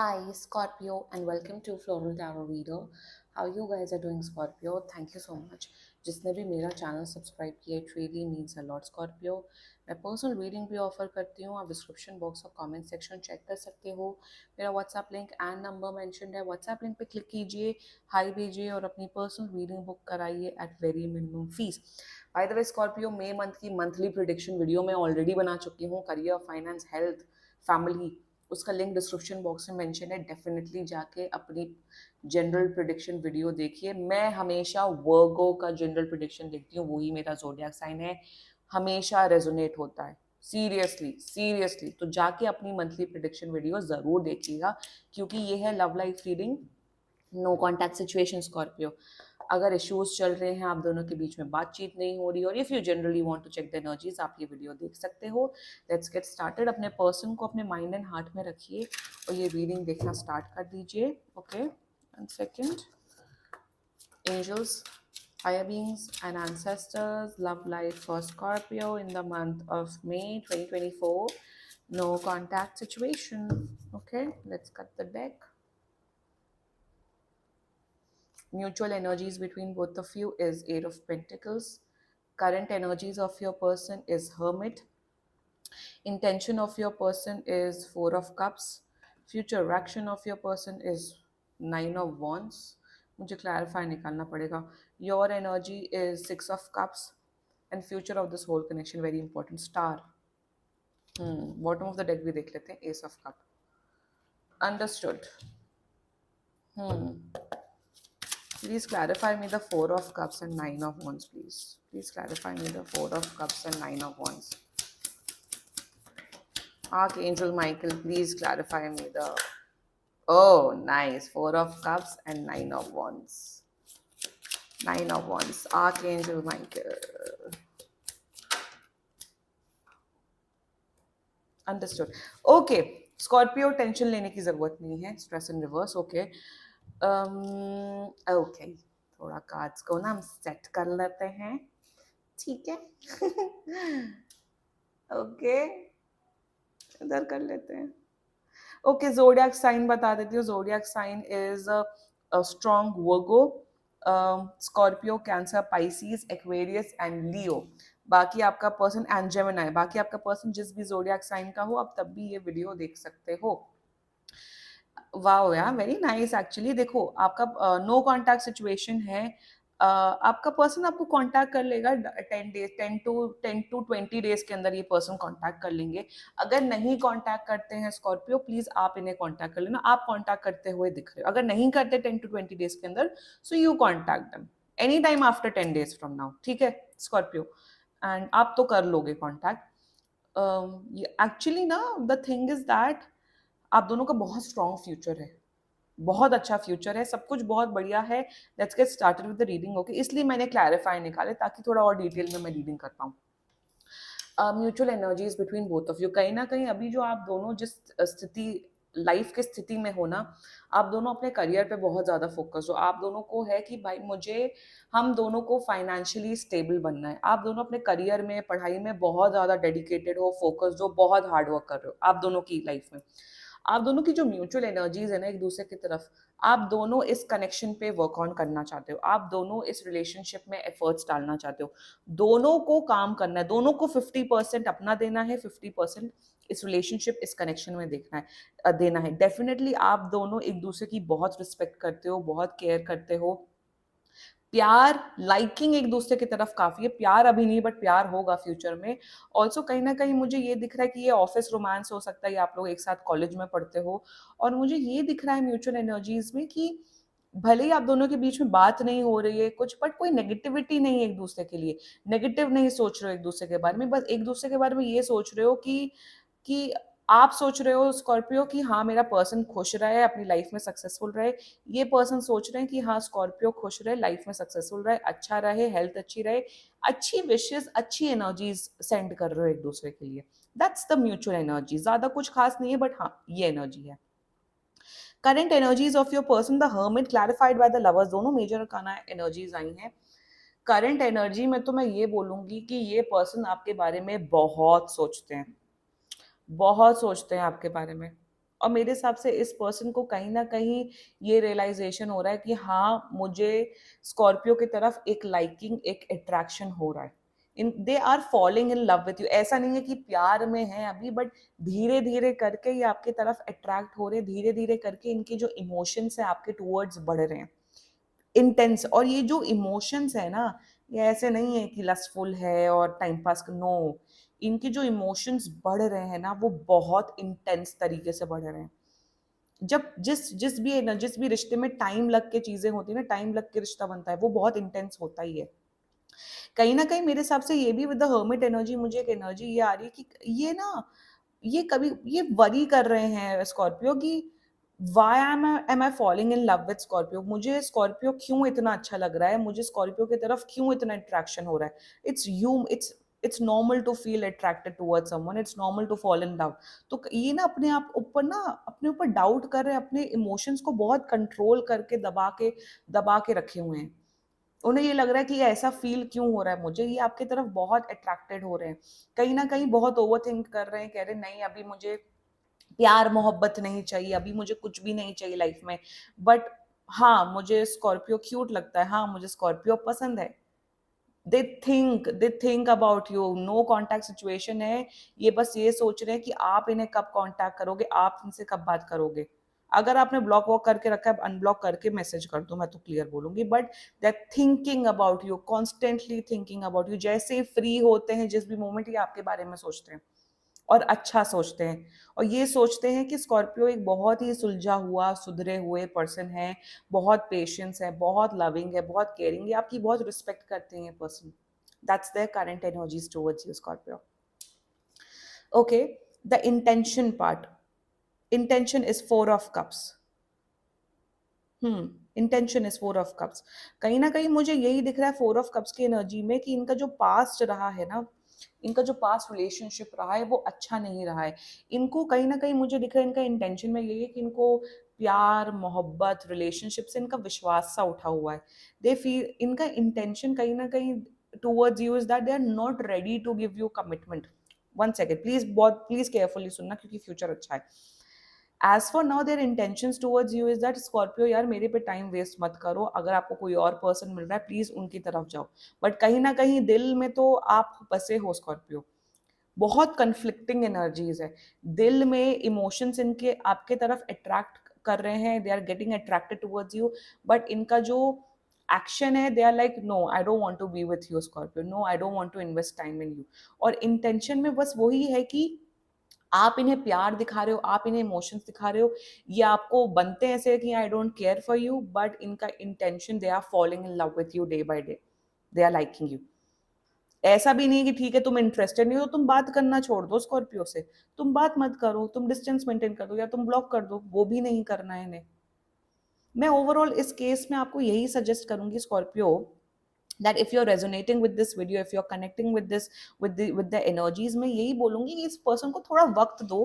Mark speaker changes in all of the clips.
Speaker 1: Hi, Scorpio, and welcome to Floral Tarot Reader. How you guys are doing, Scorpio? Thank you so much. जिसने भी मेरा channel subscribe किया, it really means a lot, Scorpio. मैं personal reading भी offer करती हूँ. आप description box और कमेंट सेक्शन चेक कर सकते हो. मेरा WhatsApp link and number mentioned है. व्हाट्सएप लिंक पे क्लिक कीजिए, हाई भेजिए और अपनी पर्सनल रीडिंग बुक कराइए at very minimum fees. By the way, Scorpio, May month की मंथली प्रिडिक्शन वीडियो मैं ऑलरेडी बना चुकी हूँ. करियर, फाइनेंस, हेल्थ, फैमिली, उसका लिंक डिस्क्रिप्शन बॉक्स में मेंशन है. डेफिनेटली जाके अपनी जनरल प्रिडिक्शन वीडियो देखिए. मैं हमेशा वर्गो का जनरल प्रिडिक्शन देखती हूँ, वही मेरा जोडियाक साइन है. हमेशा रेजोनेट होता है. सीरियसली सीरियसली, तो जाके अपनी मंथली प्रिडिक्शन वीडियो जरूर देखिएगा, क्योंकि ये है love life reading, no contact situation, Scorpio. अगर इश्यूज चल रहे हैं, आप दोनों के बीच में बातचीत नहीं हो रही, और if you generally want to check the energies, आप ये वीडियो देख सकते हो. Let's get started. अपने पर्सन को अपने माइंड एंड हार्ट में रखिए और ये रीडिंग देखना स्टार्ट कर दीजिए. Okay, one second. Angels, higher beings, and ancestors, love life for Scorpio in the month of May 2024. No contact situation. Okay, let's cut the deck. Mutual energies between both of you is Eight of Pentacles. Current energies of your person is Hermit. Intention of your person is Four of Cups. Future action of your person is Nine of Wands. मुझे clarify निकालना पड़ेगा. Your energy is Six of Cups. And future of this whole connection, very important, Star. Bottom of the deck भी देख लेते हैं, Ace of Cup. Understood. Please clarify me the Four of Cups and Nine of Wands, please. Please clarify me the Four of Cups and Nine of Wands. Archangel Michael, please clarify me the... Oh, nice. Four of Cups and Nine of Wands. Nine of Wands. Archangel Michael. Understood. Okay. Scorpio, tension लेने की जरूरत नहीं है. Stress in reverse. Okay. Okay. थोड़ा cards को ना हम set कर लेते हैं. ठीक है. ओके, इधर कर लेते हैं. ओके, जोडियाक साइन बता देती हूँ. Zodiac sign is strong Virgo, Scorpio, Cancer, Pisces, Aquarius and Leo. बाकी आपका पर्सन एंड जेमिनी. बाकी आपका पर्सन जिस भी जोडियाक साइन का हो, आप तब भी ये वीडियो देख सकते हो. वाओ यार, वेरी नाइस. एक्चुअली देखो, आपका नो कॉन्टैक्ट सिचुएशन है. आपका पर्सन आपको कांटेक्ट कर लेगा 10 डेज, 10 to 20 डेज के अंदर ये पर्सन कांटेक्ट कर लेंगे. अगर नहीं कांटेक्ट करते हैं स्कॉर्पियो, प्लीज आप इन्हें कांटेक्ट कर लेना. आप कांटेक्ट करते हुए दिख रहे हो. अगर नहीं करते 10 to 20 डेज के अंदर, so you contact them any time after 10 days from now. ठीक है स्कॉर्पियो, एंड आप तो कर लोगे कांटेक्ट. एक्चुअली ना, द थिंग इज दैट आप दोनों का बहुत स्ट्रॉन्ग फ्यूचर है, बहुत अच्छा फ्यूचर है, सब कुछ बहुत बढ़िया है. Let's get started with the reading. Okay, इसलिए मैंने क्लैरिफाई निकाले ताकि थोड़ा और डिटेल में मैं रीडिंग कर पाऊँ. Mutual energies between both of you. कहीं ना कहीं अभी जो आप दोनों जिस स्थिति, लाइफ की स्थिति में हो ना, आप दोनों अपने करियर पे बहुत ज़्यादा फोकस हो. आप दोनों को है कि भाई मुझे, हम दोनों को फाइनेंशियली स्टेबल बनना है. आप दोनों अपने करियर में, पढ़ाई में बहुत ज़्यादा डेडिकेटेड हो, फोकस्ड हो, बहुत हार्ड वर्क कर रहे हो आप दोनों की लाइफ में. आप दोनों की जो म्यूचुअल एनर्जीज है ना एक दूसरे की तरफ, आप दोनों इस कनेक्शन पे वर्क ऑन करना चाहते हो. आप दोनों इस रिलेशनशिप में एफर्ट्स डालना चाहते हो. दोनों को काम करना है. दोनों को 50% अपना देना है, 50% इस रिलेशनशिप, इस कनेक्शन में देखना है, देना है. डेफिनेटली आप दोनों एक दूसरे की बहुत रिस्पेक्ट करते हो, बहुत केयर करते हो. प्यार, लाइकिंग एक दूसरे की तरफ काफी है. प्यार अभी नहीं, बट प्यार होगा फ्यूचर में. ऑल्सो कहीं ना कहीं मुझे ये दिख रहा है कि ये ऑफिस रोमांस हो सकता है, या आप लोग एक साथ कॉलेज में पढ़ते हो. और मुझे ये दिख रहा है म्यूचुअल एनर्जीज में कि भले ही आप दोनों के बीच में बात नहीं हो रही है कुछ, बट कोई नेगेटिविटी नहीं है एक दूसरे के लिए. नेगेटिव नहीं सोच रहे हो एक दूसरे के बारे में, बस एक दूसरे के बारे में ये सोच रहे हो कि आप सोच रहे हो स्कॉर्पियो कि हाँ मेरा पर्सन खुश रहे, अपनी लाइफ में सक्सेसफुल रहे. ये पर्सन सोच रहे हैं कि हाँ स्कॉर्पियो खुश रहे, लाइफ में सक्सेसफुल रहे, अच्छा रहे, हेल्थ अच्छी रहे. अच्छी विशेस, अच्छी एनर्जीज सेंड कर रहे हो एक दूसरे के लिए. That's the mutual energy. ज्यादा कुछ खास नहीं है, बट हाँ ये एनर्जी है. Current energies of your person, the hermit, clarified by the lovers. दोनों मेजर अरकाना एनर्जीज आई हैं. करंट एनर्जी में तो मैं ये बोलूंगी कि ये पर्सन आपके बारे में बहुत सोचते हैं, बहुत सोचते हैं आपके बारे में. और मेरे हिसाब से इस पर्सन को कहीं ना कहीं ये रियलाइजेशन हो रहा है कि हाँ, मुझे स्कॉर्पियो की तरफ एक लाइकिंग, एक अट्रैक्शन हो रहा है। इन they are following in love with you. ऐसा नहीं है कि प्यार में है अभी, बट धीरे धीरे करके ये आपकी तरफ अट्रैक्ट हो रहे हैं, धीरे धीरे करके इनके जो इमोशंस है आपके टूवर्ड्स बढ़ रहे हैं, इंटेंस। और ये जो इमोशंस है ना, ये ऐसे नहीं है कि लस्टफुल है और टाइम पास, नो, इनके जो इमोशंस बढ़ रहे हैं ना, वो बहुत इंटेंस तरीके से बढ़ रहे हैं। जब जिस जिस भी है ना, जिस भी रिश्ते में टाइम लग के चीजें होती है ना, टाइम लग के रिश्ता बनता है, वो बहुत इंटेंस होता ही है। कहीं ना कहीं मेरे हिसाब से ये भी विद द हर्मिट एनर्जी मुझे एक एनर्जी ये आ रही है कि ये ना, ये कभी ये वरी कर रहे हैं स्कॉर्पियो की, why am I falling in love with Scorpio, मुझे स्कॉर्पियो क्यों इतना अच्छा लग रहा है, मुझे स्कॉर्पियो की तरफ क्यों इतना अट्रैक्शन हो रहा है। It's normal to feel attracted towards someone, it's normal to fall in love. तो ये ना अपने आप ऊपर ना, अपने ऊपर डाउट कर रहे हैं, अपने इमोशंस को बहुत कंट्रोल करके दबा के रखे हुए हैं। उन्हें ये लग रहा है कि ये ऐसा फील क्यों हो रहा है मुझे, ये आपकी तरफ बहुत अट्रैक्टेड हो रहे हैं, कहीं ना कहीं बहुत ओवर थिंक कर रहे हैं, कह रहे हैं नहीं अभी मुझे प्यार मोहब्बत नहीं चाहिए, अभी मुझे कुछ भी नहीं चाहिए लाइफ में। बट हाँ, मुझे स्कॉर्पियो क्यूट लगता है, हाँ मुझे स्कॉर्पियो पसंद है। They think about you, no contact situation है, ये बस ये सोच रहे हैं कि आप इन्हें कब कॉन्टैक्ट करोगे, आप इनसे कब बात करोगे। अगर आपने ब्लॉक वॉक करके रखा है, अनब्लॉक करके मैसेज कर दो, मैं तो क्लियर बोलूंगी। But they thinking about you, constantly thinking about you. जैसे फ्री होते हैं जिस भी मोमेंट, ये आपके बारे में सोचते हैं और अच्छा सोचते हैं, और ये सोचते हैं कि स्कॉर्पियो एक बहुत ही सुलझा हुआ, सुधरे हुए पर्सन है, बहुत पेशेंस है, बहुत लविंग है, बहुत केयरिंग है, आपकी बहुत रिस्पेक्ट करते हैं ये person. That's their current energies towards you Scorpio. Okay, the intention part, intention is 4 of Cups। Intention is 4 of Cups। कहीं ना कहीं मुझे यही दिख रहा है 4 of Cups की एनर्जी में कि इनका जो पास्ट रहा है ना, इनका जो पास्ट रिलेशनशिप रहा है वो अच्छा नहीं रहा है। इनको कहीं ना कहीं मुझे दिख रहा है, इनका इंटेंशन में यही है कि इनको प्यार मोहब्बत रिलेशनशिप से इनका विश्वास सा उठा हुआ है। दे फील, इनका इंटेंशन कहीं ना कहीं towards you is that they are not ready to give you commitment. 1 second please, बहुत प्लीज केयरफुली सुनना, क्योंकि फ्यूचर अच्छा है। As for now their intentions towards you is that Scorpio यार मेरे पे टाइम वेस्ट मत करो, अगर आपको कोई और पर्सन मिल रहा है प्लीज उनकी तरफ जाओ। बट कहीं ना कहीं दिल में तो आप बसे हो स्कॉर्पियो। बहुत कन्फ्लिक्टिंग एनर्जीज है, दिल में इमोशंस इनके आपके तरफ अट्रैक्ट कर रहे हैं, they are getting attracted towards you. But इनका जो एक्शन है, they are like no I don't want to be with you Scorpio, no I don't want to invest time in you. और इंटेंशन में बस वही है कि आप इन्हें प्यार दिखा रहे हो, आप इन्हें इमोशंस दिखा रहे हो, ये आपको बनते हैं ऐसे कि I don't care for you, but इनका intention they are following in love with you day by day, they are liking you. ऐसा भी नहीं है कि ठीक है तुम इंटरेस्टेड नहीं हो तो तुम बात करना छोड़ दो स्कॉर्पियो से, तुम बात मत करो, तुम डिस्टेंस मेंटेन कर दो या तुम ब्लॉक कर दो, वो भी नहीं करना है इन्हें। मैं ओवरऑल इस केस में आपको यही सजेस्ट करूंगी Scorpio, that if you're resonating with this video, if you're connecting with this, with the energies, मैं यही बोलूंगी कि इस पर्सन को थोड़ा वक्त दो।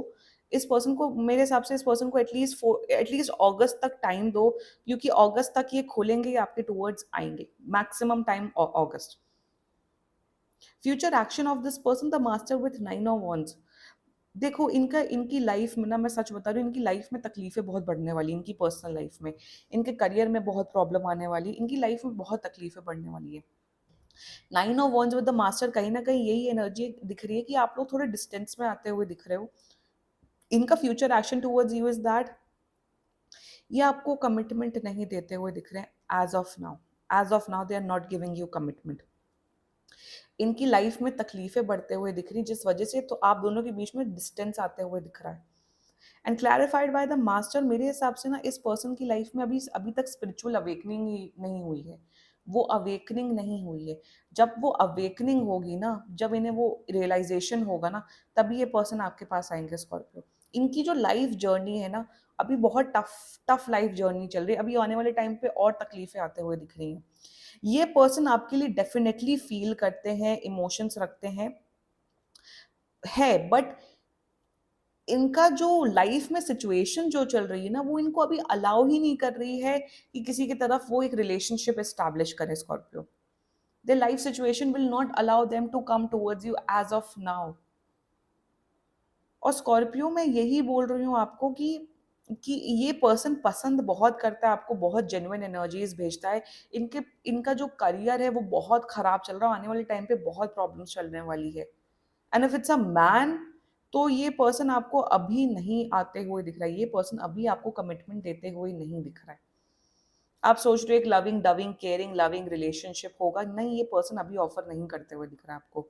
Speaker 1: इस पर्सन को, मेरे हिसाब से इस पर्सन को एटलीस्ट अगस्त तक टाइम दो, क्योंकि अगस्त तक ये खुलेंगे, ये आपके टूवर्ड्स आएंगे, maximum time August. Future action of this person, the master with 9 of Wands। देखो इनका, इनकी लाइफ में ना, मैं सच बता रही हूँ, इनकी लाइफ में तकलीफें बहुत बढ़ने वाली, इनकी पर्सनल लाइफ में, इनके करियर में बहुत प्रॉब्लम आने वाली, इनकी लाइफ में बहुत तकलीफें बढ़ने वाली है। 9 of Wands with the master, कहीं ना कहीं यही एनर्जी दिख रही है कि आप लोग थोड़े डिस्टेंस में आते हुए दिख रहे हो। इनका future action towards you is that ये आपको कमिटमेंट नहीं देते हुए दिख रहे हैं as of now. As of now they are not giving you commitment. इनकी लाइफ में तकलीफें बढ़ते हुए दिख रही, जिस वजह से तो आप दोनों के बीच में डिस्टेंस आते हुए दिख रहा है। And clarified by the master, मेरे हिसाब से ना इस पर्सन की लाइफ में अभी अभी तक स्पिरिचुअल अवेकनिंग ही नहीं हुई है, वो अवेकनिंग नहीं हुई है। जब वो अवेकनिंग होगी ना, जब इन्हें वो रियलाइजेशन होगा ना, तभी ये पर्सन आपके पास आएंगे स्कॉर्पियो। इनकी जो लाइफ जर्नी है ना, अभी बहुत टफ टफ लाइफ जर्नी चल रही है, अभी आने वाले टाइम पे और तकलीफें आते हुए दिख रही हैं। ये पर्सन आपके लिए डेफिनेटली फील करते हैं, इमोशंस रखते हैं, है, बट इनका जो लाइफ में सिचुएशन जो चल रही है ना, वो इनको अभी अलाउ ही नहीं कर रही है कि किसी की तरफ वो एक रिलेशनशिप एस्टैब्लिश करे Scorpio. their life situation will not allow them to come towards you as of now। और स्कॉर्पियो मैं यही बोल रही हूँ आपको कि ये पर्सन पसंद बहुत करता है आपको, बहुत जेन्युइन एनर्जीज भेजता है। इनके इनका जो करियर है वो बहुत खराब चल रहा है, आने वाले टाइम पे बहुत प्रॉब्लम्स चलने वाली है। And if it's a man, तो ये पर्सन आपको अभी नहीं आते हुए दिख रहा है, ये पर्सन अभी आपको कमिटमेंट देते हुए नहीं दिख रहा है। आप सोच रहे हो एक लविंग डविंग केयरिंग लविंग रिलेशनशिप होगा, नहीं, ये पर्सन अभी ऑफर नहीं करते हुए दिख रहा है आपको।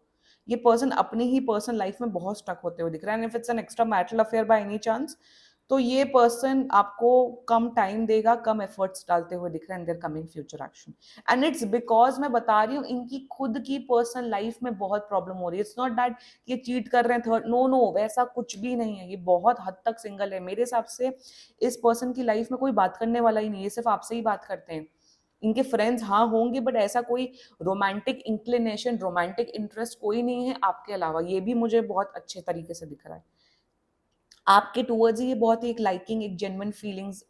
Speaker 1: ये पर्सन अपनी ही पर्सन लाइफ में बहुत स्टक होते हुए दिख रहा है। And if it's an extra marital affair by any chance, तो ये पर्सन आपको कम टाइम देगा, कम एफर्ट्स डालते हुए दिख रहा है in their coming future action. And it's because मैं बता रही हूँ इनकी खुद की पर्सनल लाइफ में बहुत प्रॉब्लम हो रही है। इट्स नॉट दैट ये चीट कर रहे हैं थर्ड, नो नो, वैसा कुछ भी नहीं है। ये बहुत हद तक सिंगल है मेरे हिसाब से। इस पर्सन की लाइफ में कोई बात करने वाला ही नहीं है, सिर्फ आपसे ही बात करते हैं। इनके फ्रेंड्स हाँ होंगे, बट ऐसा कोई रोमांटिक इंक्लिनेशन, रोमांटिक इंटरेस्ट कोई नहीं है आपके अलावा। ये भी मुझे बहुत अच्छे तरीके से दिख रहा है। आपके टूवर्ड्स ये बहुत ही एक लाइकिंग, एक जेन्युइन फीलिंग्स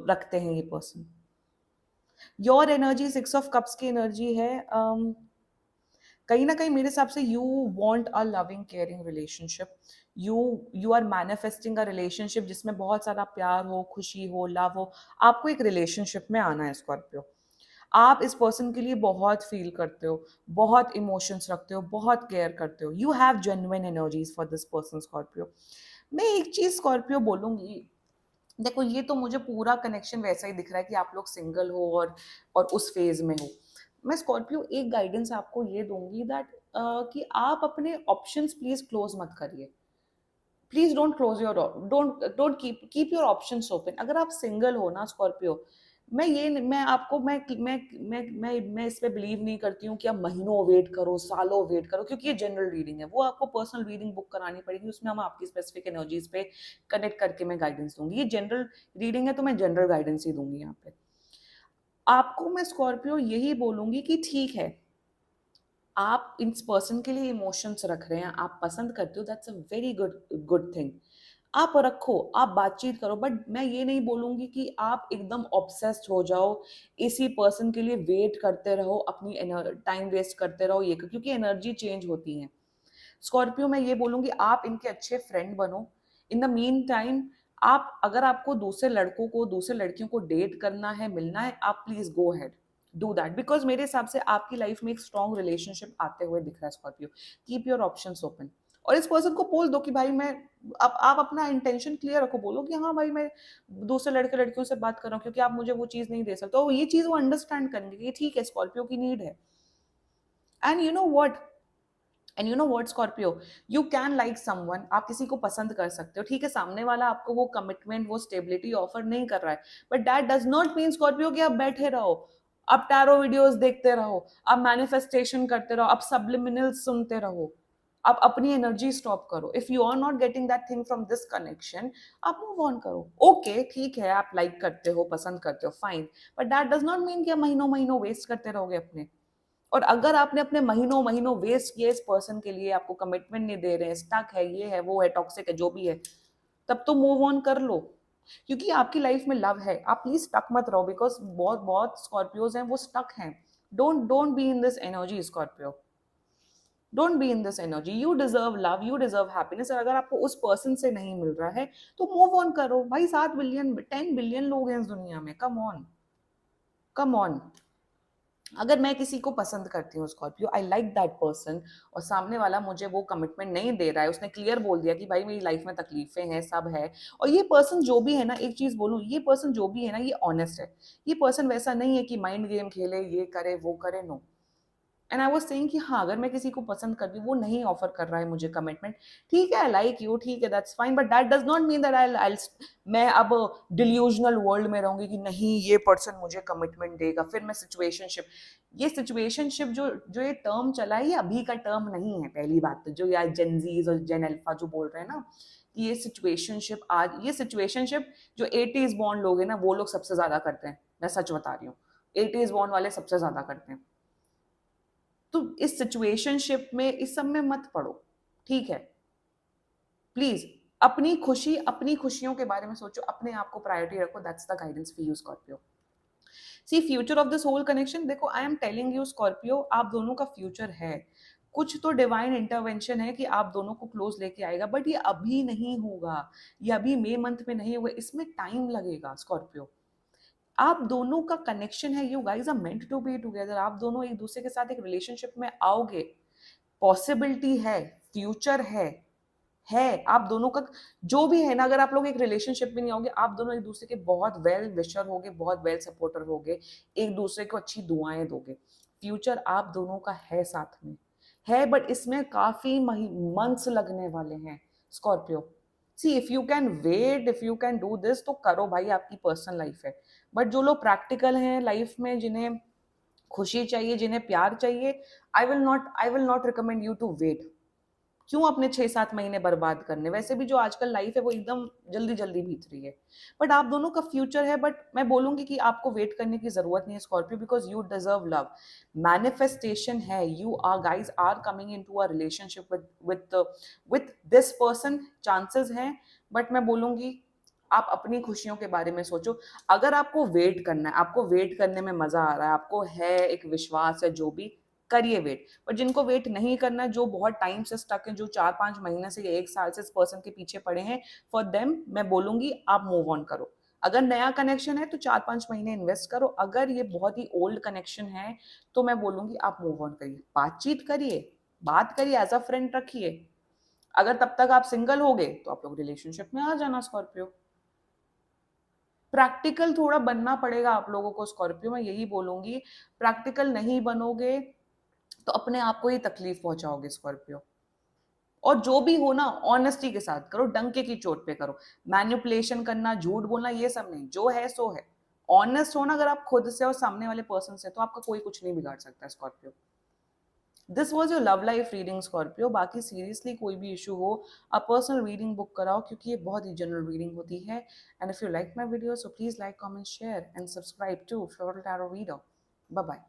Speaker 1: रखते हैं ये person. Your energy 6 of cups की एनर्जी है। कहीं ना कहीं मेरे हिसाब से you want a loving caring relationship. You you are manifesting a relationship जिसमें बहुत सारा प्यार हो, खुशी हो, लव हो। आपको एक रिलेशनशिप में आना है स्कॉर्पियो। आप इस पर्सन के लिए बहुत फील करते हो, बहुत इमोशंस रखते हो, बहुत केयर करते हो। You have genuine energies for this person Scorpio. मैं एक चीज स्कॉर्पियो बोलूंगी, देखो ये तो मुझे पूरा कनेक्शन वैसा ही दिख रहा है कि आप लोग सिंगल हो और उस फेज में हो। मैं स्कॉर्पियो एक गाइडेंस आपको ये दूंगी दैट कि आप अपने ऑप्शंस प्लीज क्लोज मत करिए। Please don't close your, don't don't keep your options open. अगर आप सिंगल हो ना स्कॉर्पियो, मैं आपको मैं इस पे बिलीव नहीं करती हूँ कि आप महीनों वेट करो, सालों वेट करो, क्योंकि ये जनरल रीडिंग है। वो आपको पर्सनल रीडिंग बुक करानी पड़ेगी, उसमें हम आपकी स्पेसिफिक एनर्जीज पे कनेक्ट करके मैं गाइडेंस दूंगी। ये जनरल रीडिंग है तो मैं जनरल गाइडेंस ही दूंगी यहाँ पे। आपको मैं स्कॉर्पियो यही बोलूंगी कि ठीक है, आप इस पर्सन के लिए इमोशंस रख रहे हैं, आप पसंद करते हो, that's a very good good thing. आप रखो, आप बातचीत करो, बट मैं ये नहीं बोलूंगी कि आप एकदम ऑब्सेस्ड हो जाओ, इसी पर्सन के लिए वेट करते रहो, अपनी टाइम वेस्ट करते रहो, ये क्योंकि एनर्जी चेंज होती है। स्कॉर्पियो मैं ये बोलूंगी आप इनके अच्छे फ्रेंड बनो। इन द मीन टाइम, आप अगर आपको दूसरे लड़कों को, दूसरे लड़कियों को डेट करना है, मिलना है, आप please go had, do that. Because मेरे हिसाब से आपकी लाइफ में एक स्ट्रॉन्ग रिलेशनशिप आते हुए दिख रहा है Scorpio. Keep your options open. और इस पर्सन को बोल दो कि भाई मैं, आप अपना इंटेंशन क्लियर रखो, बोलो कि हाँ भाई मैं दूसरे लड़के लड़कियों से बात कर रहा हूँ क्योंकि आप मुझे वो चीज नहीं दे सकते। तो ये चीज वो अंडरस्टैंड करेंगे कि ठीक है, स्कॉर्पियो की नीड है। And you know what, and you know what Scorpio, you can like someone, आप किसी को पसंद कर सकते हो, ठीक है, सामने वाला आपको वो कमिटमेंट, वो स्टेबिलिटी ऑफर नहीं कर रहा है, but that does not mean Scorpio कि आप बैठे रहो, आप टैरो वीडियोस देखते रहो, आप मैनिफेस्टेशन करते रहो, आप सब्लिमिनल्स सुनते रहो। आप अपनी एनर्जी स्टॉप करो। If you are not getting that thing from this connection, आप मूव ऑन करो। ओके ठीक है, आप लाइक करते हो, पसंद करते हो, fine, but that does not mean कि आप महीनों महीनों वेस्ट करते रहोगे अपने। और अगर आपने अपने महीनों महीनों वेस्ट किए इस पर्सन के लिए, आपको कमिटमेंट नहीं दे रहे हैं, स्टक है, ये है, वो है, टॉक्सिक है, जो भी है, तब तो मूव ऑन कर लो। क्योंकि आपकी लाइफ में लव है, आप प्लीज स्टक मत रहो, बिकॉज बहुत बहुत स्कॉर्पियोज हैं वो स्टक हैं। Don't don't be in this energy Scorpio, don't be in this energy. You deserve love, you deserve happiness. और अगर आपको उस पर्सन से नहीं मिल रहा है तो मूव ऑन करो भाई। 7 बिलियन 10 बिलियन लोग हैं इस दुनिया में, कम ऑन, कम ऑन। अगर मैं किसी को पसंद करती हूँ Scorpio, I like that person, और सामने वाला मुझे वो कमिटमेंट नहीं दे रहा है, उसने क्लियर बोल दिया कि भाई मेरी लाइफ में तकलीफें हैं, सब है, और ये पर्सन जो भी है ना, एक चीज बोलूं, ये पर्सन जो भी है ना, ये ऑनेस्ट है। ये पर्सन वैसा नहीं है कि माइंड गेम खेले, ये करे वो करे, no. And I was saying कि हाँ, अगर मैं किसी को पसंद करती हूँ, वो नहीं ऑफर कर रहा है मुझे कमिटमेंट, ठीक है, आई लाइक यू, ठीक है, that's fine, but that does not mean that I मैं अब डिल्यूजनल वर्ल्ड में रहूंगी कि नहीं ये पर्सन मुझे कमिटमेंट देगा, फिर मैं सिचुएशनशिप। ये सिचुएशनशिप जो जो ये टर्म चला है, ये अभी का टर्म नहीं है। पहली बात तो जो यार जेनजीज और जेन अल्फा जो बोल रहे हैं ना कि ये सिचुएशनशिप, आज ये सिचुएशनशिप जो 80s बॉर्न लोग हैं ना, वो लोग सबसे ज्यादा करते हैं, मैं सच बता रही हूँ। 80s बॉर्न वाले सबसे ज्यादा करते हैं। तो इस सिचुएशनशिप में, इस सब में मत पड़ो, ठीक है। प्लीज अपनी खुशी, अपनी खुशियों के बारे में सोचो, अपने आप को प्रायोरिटी रखो। That's the guidance for you Scorpio. See future of this whole connection, देखो I am telling you Scorpio, आप दोनों का फ्यूचर है। कुछ तो डिवाइन इंटरवेंशन है कि आप दोनों को क्लोज लेके आएगा, बट ये अभी नहीं होगा, ये अभी मई मंथ में नहीं होगा, इसमें टाइम लगेगा स्कॉर्पियो। आप दोनों का कनेक्शन है, you guys are meant to be together, आप दोनों एक दूसरे के साथ एक रिलेशनशिप में आओगे, पॉसिबिलिटी है, फ्यूचर है आप दोनों का, जो भी है ना, अगर आप लोग एक रिलेशनशिप में नहीं आओगे, आप दोनों एक दूसरे के बहुत वेल विशर होगे, बहुत वेल सपोर्टर होगे, एक दूसरे को अच्छी दुआएं दोगे, फ्यूचर आप दोनों का है साथ में है, बट इसमें काफी मंथ्स लगने वाले हैं Scorpio. See if you can wait, if you can do this, तो करो भाई, आपकी पर्सनल लाइफ है। बट जो लोग प्रैक्टिकल हैं लाइफ में, जिन्हें खुशी चाहिए, जिन्हें प्यार चाहिए, I will not recommend you to wait. क्यों अपने 6-7 महीने बर्बाद करने, वैसे भी जो आजकल लाइफ है वो एकदम जल्दी जल्दी बीत रही है, बट आप दोनों का फ्यूचर है। बट मैं बोलूंगी कि आपको वेट करने की जरूरत नहीं है Scorpio, because you deserve love, manifestation है, you are guys are coming into a relationship with this person, chances हैं। बट मैं बोलूंगी आप अपनी खुशियों के बारे में सोचो। अगर आपको वेट करना है, आपको वेट करने में मजा आ रहा है, आपको है एक विश्वास है, जो भी, करिए वेट। पर जिनको वेट नहीं करना, जो बहुत टाइम से स्टक है, जो 4-5 महीने से या 1 साल से इस पर्सन के पीछे पड़े हैं, फॉर देम मैं बोलूंगी आप मूव ऑन करो। अगर नया कनेक्शन है तो 4-5 महीने इन्वेस्ट करो, अगर ये बहुत ही ओल्ड कनेक्शन है तो मैं बोलूंगी आप मूव ऑन करिए, बातचीत करिए, बात करिए, एज अ फ्रेंड रखिए। अगर तब तक आप सिंगल हो गए तो आप लोग रिलेशनशिप में आ जाना स्कॉर्पियो। प्रैक्टिकल थोड़ा बनना पड़ेगा आप लोगों को स्कॉर्पियो, मैं यही बोलूंगी। प्रैक्टिकल नहीं बनोगे तो अपने आप को ही तकलीफ पहुंचाओगे स्कॉर्पियो। और जो भी हो ना, ऑनेस्टी के साथ करो, डंके की चोट पे करो। मैनिपुलेशन करना, झूठ बोलना, ये सब नहीं, जो है सो है। ऑनेस्ट हो ना अगर आप खुद से और सामने वाले पर्सन से, तो आपका कोई कुछ नहीं बिगाड़ सकता Scorpio. This was your love life reading Scorpio. बाकी सीरियसली कोई भी इशू हो, आप पर्सनल रीडिंग बुक कराओ, क्योंकि ये बहुत ही जनरल रीडिंग होती है। And if you like my video, so please like, comment, share and subscribe to Floral Tarot Reader. Bye bye.